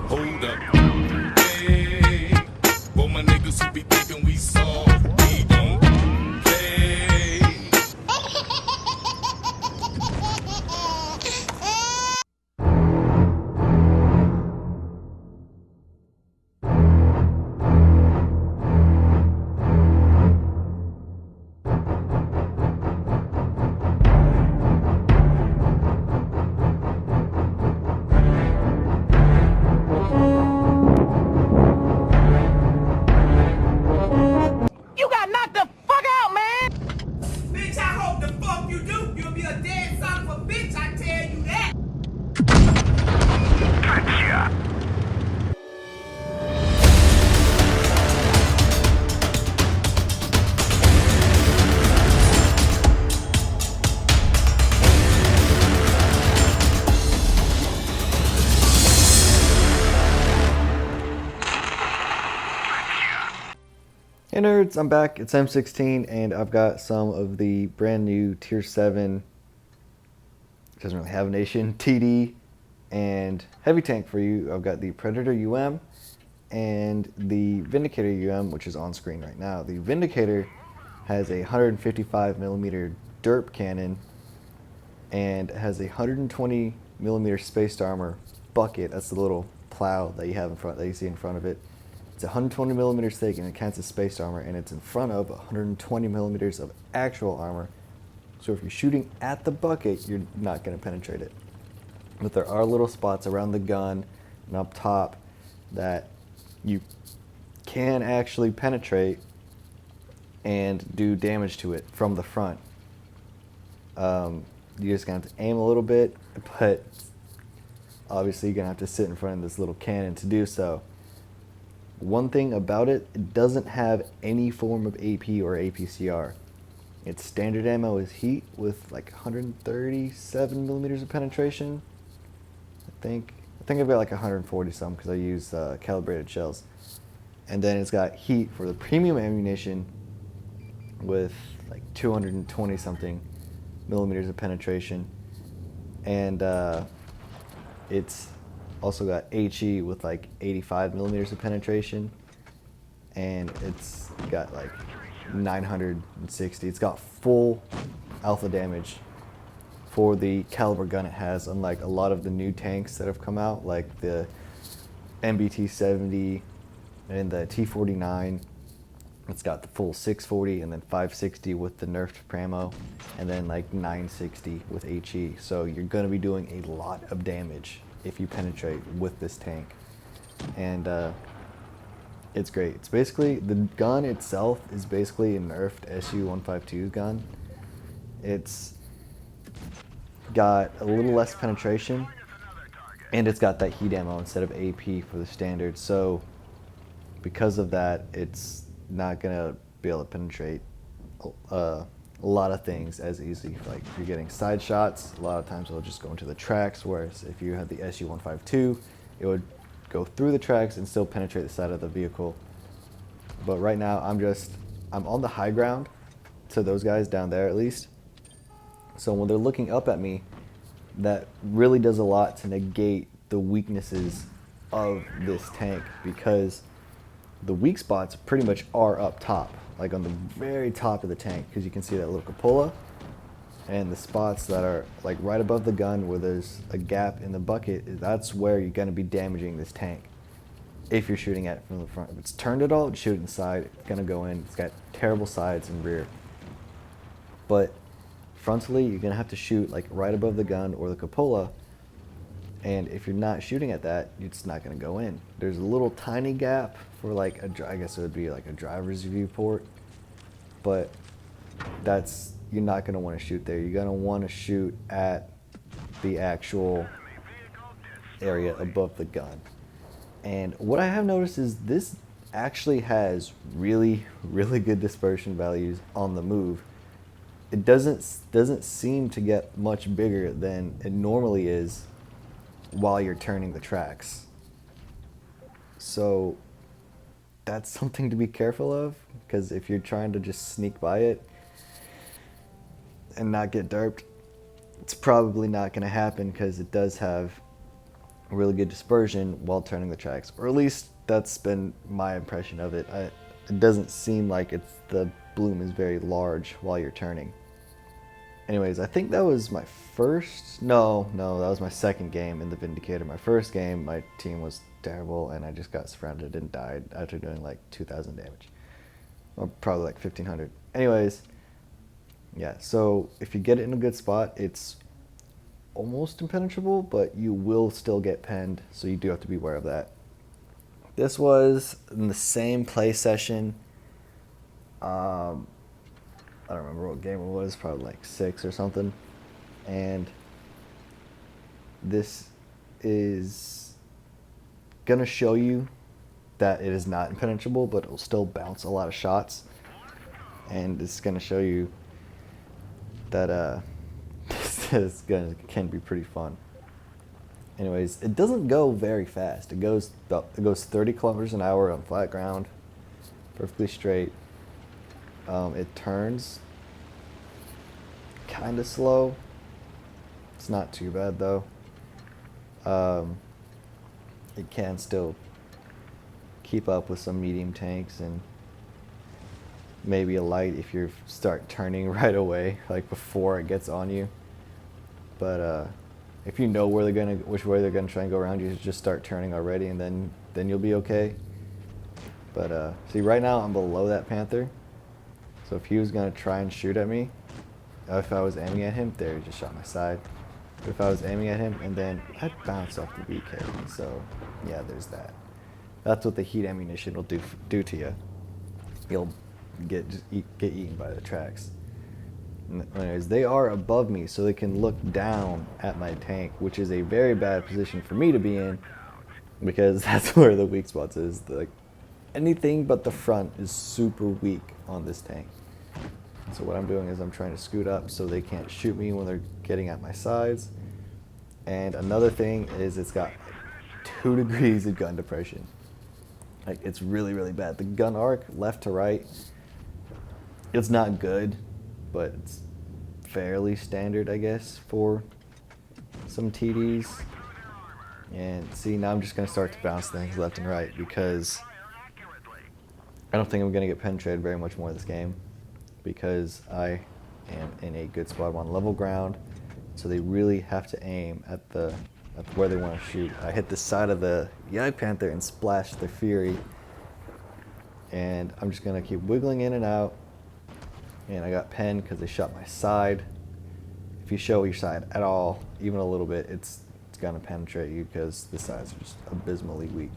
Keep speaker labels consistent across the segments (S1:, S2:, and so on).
S1: Hold up. Hey, for my niggas who be thinking we soft, we don't play.
S2: You got knocked the fuck out, man!
S3: Bitch, I hope the fuck you do. You'll be a dead son of a bitch, I tell you that.
S4: Hey nerds, I'm back. It's M16 and I've got some of the brand new Tier 7, doesn't really have a nation, TD and heavy tank for you. I've got the Predator UM and the Vindicator UM, which is on screen right now. The Vindicator has a 155mm derp cannon and has a 120mm spaced armor bucket. That's the little plow that you have in front, that you see in front of it. It's 120mm thick and it counts as spaced armor, and it's in front of 120mm of actual armor. So if you're shooting at the bucket, you're not going to penetrate it. But there are little spots around the gun and up top that you can actually penetrate and do damage to it from the front. You're just going to have to aim a little bit, but obviously you're going to have to sit in front of this little cannon to do so. One thing about it, it doesn't have any form of AP or APCR. Its standard ammo is heat with like 137mm of penetration. I think I've got like 140 some because I use calibrated shells. And then it's got heat for the premium ammunition with like 220 something millimeters of penetration. And it's also got HE with like 85mm of penetration, and it's got like 960. It's got full alpha damage for the caliber gun it has, unlike a lot of the new tanks that have come out, like the MBT-70 and the T-49. It's got the full 640 and then 560 with the nerfed Pramo, and then like 960 with HE. So you're going to be doing a lot of damage if you penetrate with this tank. And it's great. It's basically, the gun itself is basically a nerfed SU-152 gun. It's got a little less penetration, and it's got that heat ammo instead of AP for the standard. So because of that, it's not gonna be able to penetrate a lot of things as easy. Like if you're getting side shots, a lot of times it'll just go into the tracks, whereas if you had the SU-152, it would go through the tracks and still penetrate the side of the vehicle. But right now I'm on the high ground to those guys down there at least. So when they're looking up at me, that really does a lot to negate the weaknesses of this tank, because the weak spots pretty much are up top, like on the very top of the tank, because you can see that little cupola, and the spots that are like right above the gun where there's a gap in the bucket, that's where you're going to be damaging this tank if you're shooting at it from the front. If it's turned at all, shoot it inside, it's going to go in. It's got terrible sides and rear. But frontally, you're going to have to shoot like right above the gun or the cupola, and if you're not shooting at that, it's not going to go in. There's a little tiny gap for like I guess it would be like a driver's viewport, but you're not going to want to shoot there. You're going to want to shoot at the actual area above the gun. And what I have noticed is this actually has really, really good dispersion values on the move. It doesn't seem to get much bigger than it normally is while you're turning the tracks. So that's something to be careful of, because if you're trying to just sneak by it and not get derped, it's probably not going to happen, because it does have really good dispersion while turning the tracks, or at least that's been my impression of it. It doesn't seem like the bloom is very large while you're turning. Anyways, I think that was my first, no, that was my second game in the Vindicator. My first game, my team was terrible and I just got surrounded and died after doing like 2,000 damage. Or probably like 1,500. Anyways, yeah, so if you get it in a good spot, it's almost impenetrable, but you will still get penned, so you do have to be aware of that. This was in the same play session. I don't remember what game it was, probably like 6 or something. And this is gonna show you that it is not impenetrable, but it will still bounce a lot of shots. And it's gonna show you that this can be pretty fun. Anyways, it doesn't go very fast. It goes 30 kilometers an hour on flat ground, perfectly straight. It turns kind of slow. It's not too bad though. It can still keep up with some medium tanks and maybe a light if you start turning right away, like before it gets on you. But if you know which way they're gonna try and go around, you just start turning already, and then you'll be okay. But see, right now I'm below that Panther, so if he was gonna try and shoot at me, if I was aiming at him, there, he just shot my side. But if I was aiming at him, and then I'd bounce off the BK, so yeah, there's that. That's what the heat ammunition will do to you. You'll get eaten by the tracks. Anyways, they are above me, so they can look down at my tank, which is a very bad position for me to be in, because that's where the weak spots is. Like, anything but the front is super weak on this tank. So what I'm doing is I'm trying to scoot up so they can't shoot me when they're getting at my sides. And another thing is it's got 2 degrees of gun depression. Like, it's really, really bad. The gun arc, left to right, it's not good, but it's fairly standard, I guess, for some TDs. And see, now I'm just going to start to bounce things left and right because I don't think I'm going to get penetrated very much more this game because I am in a good spot. I'm on level ground, so they really have to aim at where they want to shoot. I hit the side of the Yai Panther and splashed the Fury, and I'm just going to keep wiggling in and out. And I got penned because they shot my side. If you show your side at all, even a little bit, it's gonna penetrate you because the sides are just abysmally weak.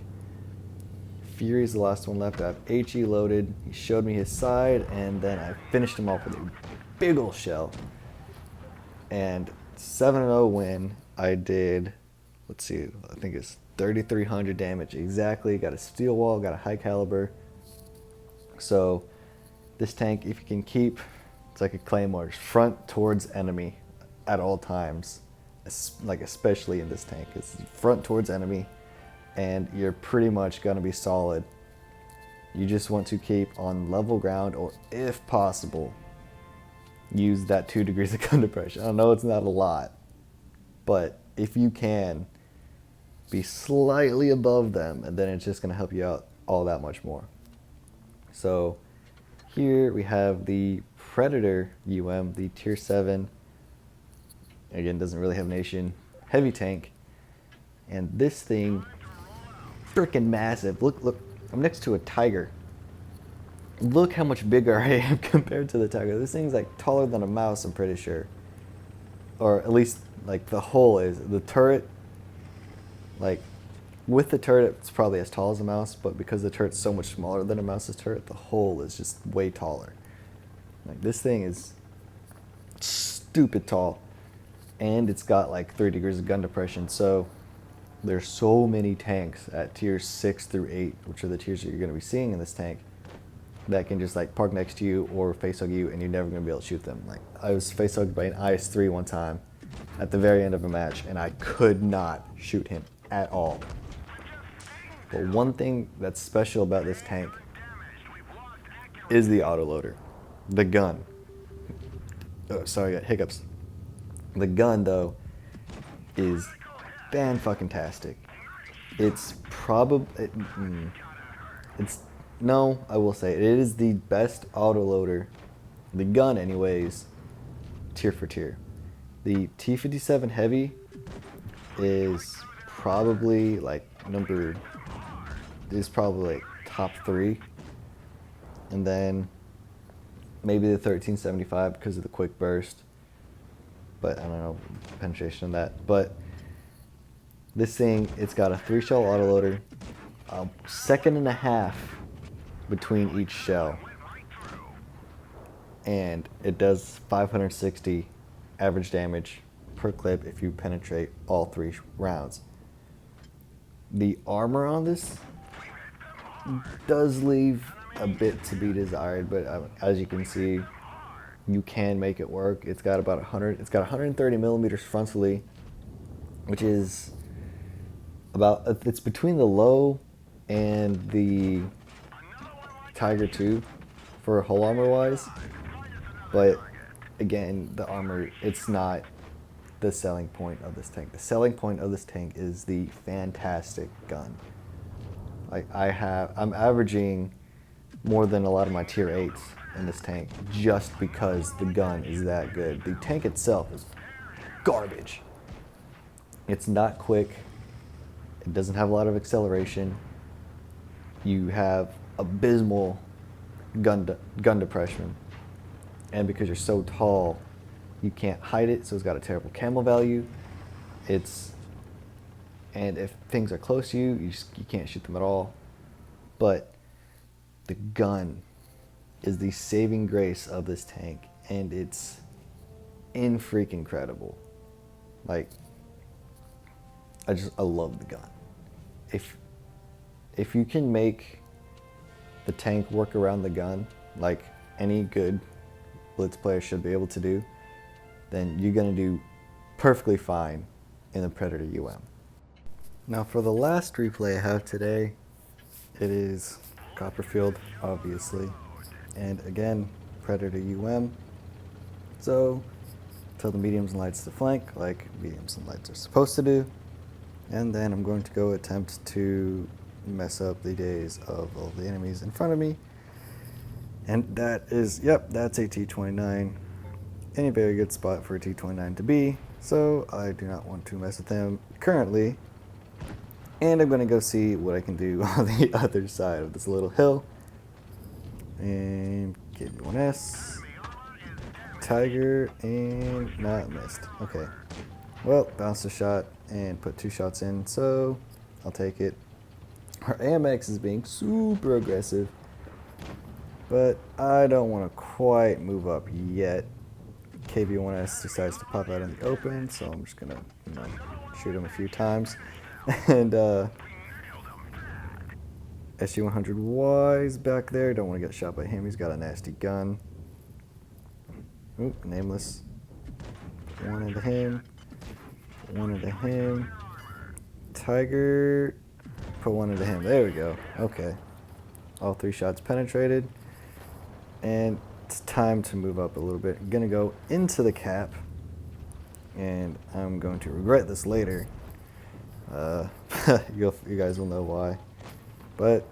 S4: Fury's the last one left. I have HE loaded. He showed me his side, and then I finished him off with a big ol' shell. And 7-0 win. I did, let's see, I think it's 3,300 damage exactly. Got a steel wall, got a high caliber. So this tank, if you can keep, it's like a claymore, front towards enemy at all times, like especially in this tank. It's front towards enemy, and you're pretty much gonna be solid. You just want to keep on level ground, or if possible, use that 2 degrees of gun depression. I know it's not a lot, but if you can, be slightly above them, and then it's just gonna help you out all that much more. So here we have the Predator UM, the tier 7. Again, doesn't really have nation. Heavy tank. And this thing, freaking massive. Look, I'm next to a tiger. Look how much bigger I am compared to the tiger. This thing's like taller than a mouse, I'm pretty sure. Or at least like the hull is. The turret, like with the turret, it's probably as tall as a mouse, but because the turret's so much smaller than a mouse's turret, the hull is just way taller. Like, this thing is stupid tall, and it's got like 3 degrees of gun depression. So there's so many tanks at tiers 6 through 8, which are the tiers that you're going to be seeing in this tank, that can just like park next to you or face hug you, and you're never going to be able to shoot them. Like, I was face hugged by an IS-3 one time at the very end of a match, and I could not shoot him at all. But one thing that's special about this tank is the autoloader. The gun. Oh, sorry, I got hiccups. The gun, though, is fan-fucking-tastic. It's probably... It's... No, I will say it is the best autoloader, the gun anyways, tier for tier. The T57 Heavy is probably like top 3. And then maybe the 1375 because of the quick burst. But I don't know, penetration of that. But this thing, it's got a 3-shell autoloader, a second and a half between each shell. And it does 560 average damage per clip if you penetrate all 3 rounds. The armor on this does leave a bit to be desired, but as you can see, you can make it work. It's got about 130 millimeters frontally, which is it's between the low and the Tiger 2 for hull armor wise. But again, the armor, it's not the selling point of this tank. The selling point of this tank is the fantastic gun. I'm averaging more than a lot of my tier 8s in this tank just because the gun is that good. The tank itself is garbage. It's not quick. It doesn't have a lot of acceleration. You have abysmal gun depression. And because you're so tall, you can't hide it, so it's got a terrible camo value. And if things are close to you, you can't shoot them at all. But the gun is the saving grace of this tank, and it's freaking incredible. Like, I love the gun. If you can make the tank work around the gun, like any good Blitz player should be able to do, then you're going to do perfectly fine in the Predator UM. Now for the last replay I have today, it is Copperfield, obviously, and again, Predator UM. So, tell the mediums and lights to flank, like mediums and lights are supposed to do, and then I'm going to go attempt to mess up the days of all the enemies in front of me. And that is, that's a T29. A very good spot for a T29 to be, so I do not want to mess with them currently. And I'm going to go see what I can do on the other side of this little hill. And give me 1S. Tiger, and not missed. Okay. Well, bounced a shot and put 2 shots in, so I'll take it. Our AMX is being super aggressive, but I don't want to quite move up yet. KV-1S decides to pop out in the open, so I'm just going to, shoot him a few times. And SU-100Y's back there. Don't want to get shot by him. He's got a nasty gun. Oop, nameless. 1 into him. 1 into him. Tiger. Put 1 into him. There we go. Okay. All 3 shots penetrated. And it's time to move up a little bit. I'm going to go into the cap. And I'm going to regret this later. You guys will know why. But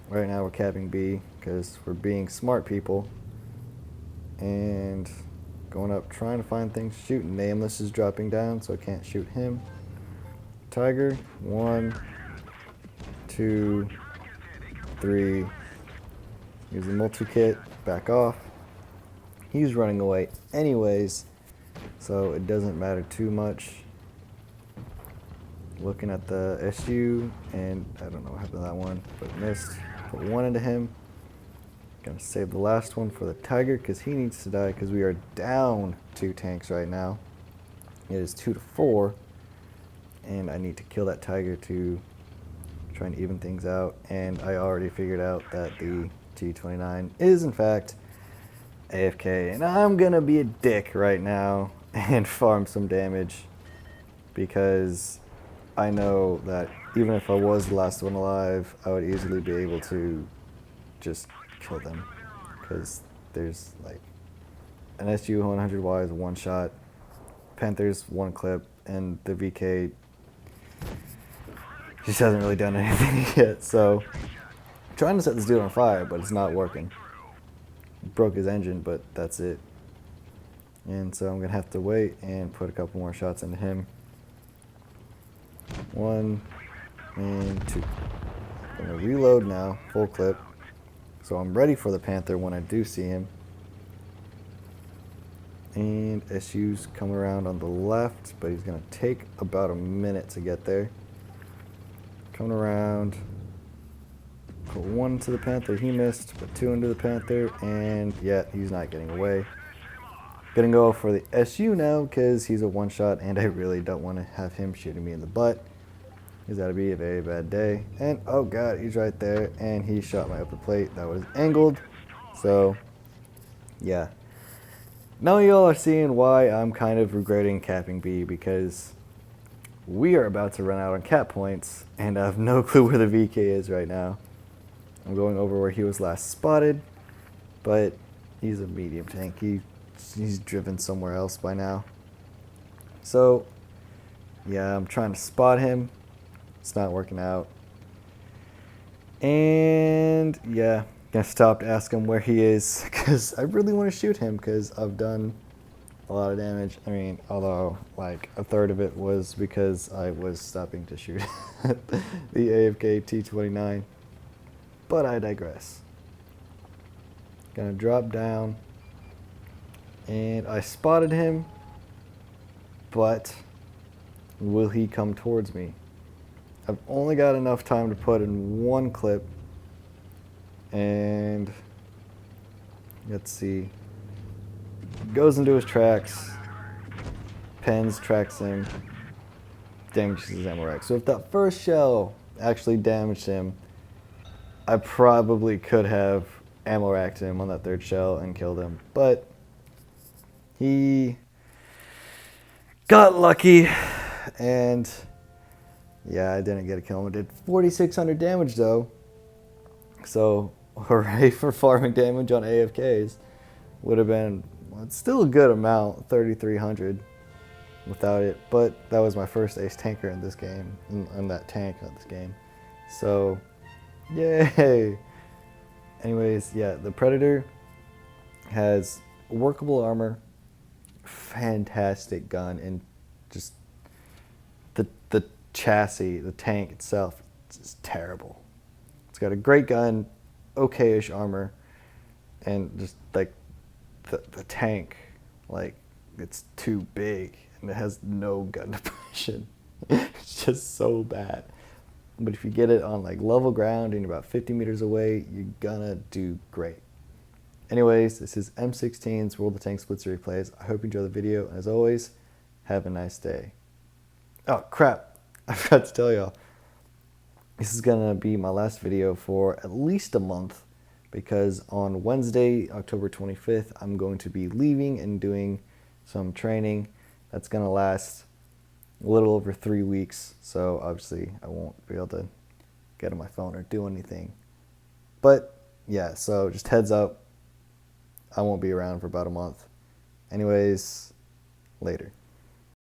S4: right now we're capping B because we're being smart people. And going up, trying to find things to shoot. Nameless is dropping down, so I can't shoot him. Tiger, 1, 2, 3. Use the multi-kit, back off. He's running away anyways, so it doesn't matter too much. Looking at the SU, and I don't know what happened to that one, but missed. Put 1 into him. Gonna save the last one for the Tiger because he needs to die because we are down 2 tanks right now. It is 2 to 4, and I need to kill that Tiger to try and even things out. And I already figured out that the T29 is in fact AFK, and I'm gonna be a dick right now and farm some damage because I know that even if I was the last one alive, I would easily be able to just kill them because there's like an SU-100Y is 1 shot, Panther's 1 clip, and the VK He just hasn't really done anything yet, so I'm trying to set this dude on fire, but it's not working. Broke his engine, but that's it. And so I'm gonna have to wait and put a couple more shots into him. 1 and 2. I'm gonna reload now, full clip. So I'm ready for the Panther when I do see him. And SU's come around on the left, but he's gonna take about a minute to get there. Coming around. Put 1 to the Panther, he missed. Put 2 into the Panther, and yeah, he's not getting away. Gonna go for the SU now because he's a one-shot, and I really don't want to have him shooting me in the butt. Because that'd be a very bad day. And oh god, he's right there, and he shot my upper plate. That was angled. So yeah. Now y'all are seeing why I'm kind of regretting capping B, because we are about to run out on cap points, and I have no clue where the VK is right now. I'm going over where he was last spotted, but he's a medium tank. He's driven somewhere else by now. So yeah, I'm trying to spot him. It's not working out. And yeah, gonna stop to ask him where he is because I really want to shoot him because I've done a lot of damage. I mean, although like a third of it was because I was stopping to shoot the AFK T-29. But I digress. Gonna drop down. And I spotted him. But will he come towards me? I've only got enough time to put in 1 clip. And let's see. Goes into his tracks. Pens, tracks him. Damages his ammo rack. So if that first shell actually damaged him, I probably could have ammo racked him on that 3rd shell and killed him. But he got lucky, and yeah, I didn't get a kill. I did 4,600 damage though. So hooray for farming damage on AFKs. Would have been, well, it's still a good amount, 3,300 without it. But that was my first ace tanker in this game, in that tank of this game. So yay! Anyways, yeah, the Predator has workable armor, fantastic gun, and just the chassis, the tank itself, it's just terrible. It's got a great gun, okay-ish armor, and just like the tank, like it's too big and it has no gun depression. It's just so bad. But if you get it on like level ground and you're about 50 meters away, you're gonna do great. Anyways, this is M16's World of Tanks Blitz Replays. I hope you enjoy the video, and as always, have a nice day. Oh crap, I forgot to tell y'all. This is gonna be my last video for at least a month, because on Wednesday, October 25th, I'm going to be leaving and doing some training that's gonna last a little over 3 weeks, so obviously I won't be able to get on my phone or do anything. But yeah, so just heads up, I won't be around for about a month. Anyways, later.